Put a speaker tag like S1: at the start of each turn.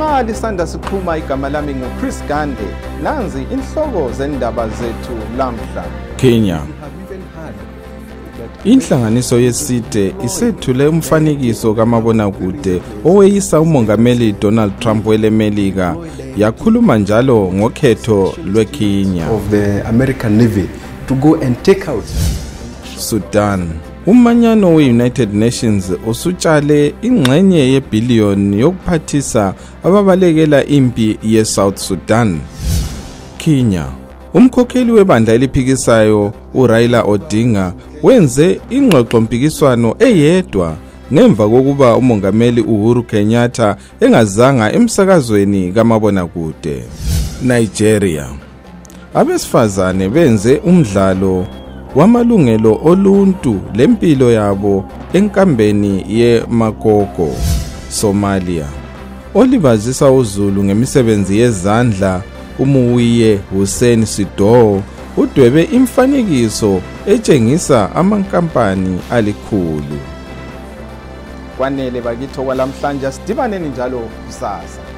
S1: Nxa lisanda siqhuma igama lami nguChris Gande, nanzi inhloko zendaba zethu lamhla.
S2: Kenya. Inhlanganiso yeside isethule umfanekiso kamabonakude oweyisa umongameli Donald Trump welemelika yakhuluma njalo ngokhetho lweKenya
S3: of the American Navy to go and take out
S2: Sudan. Umanyano we-United Nations usutshale ingxenye yebhiliyoni yokuphathisa ababalekela impi ye-South Sudan. Kenya. Umkhokheli webandla eliphikisayo uRaila Odinga wenze ingxoxo-mpikiswano eyedwa ngemva kokuba umongameli Uhuru Kenyatta engazanga emsakazweni kamabonakude. Nigeria. Abesifazane benze umdlalo wamalungelo oluntu lempilo yabo enkambeni yeMakoko. Somalia. Olibazisa uZulu ngemisebenzi yezandla Umuwiye Hussein Sido udwebe imfanekiso etshengisa amankampani alikhulu.
S1: Kwanele bakithi okwalamhlanje sidibaneni njalo kusasa.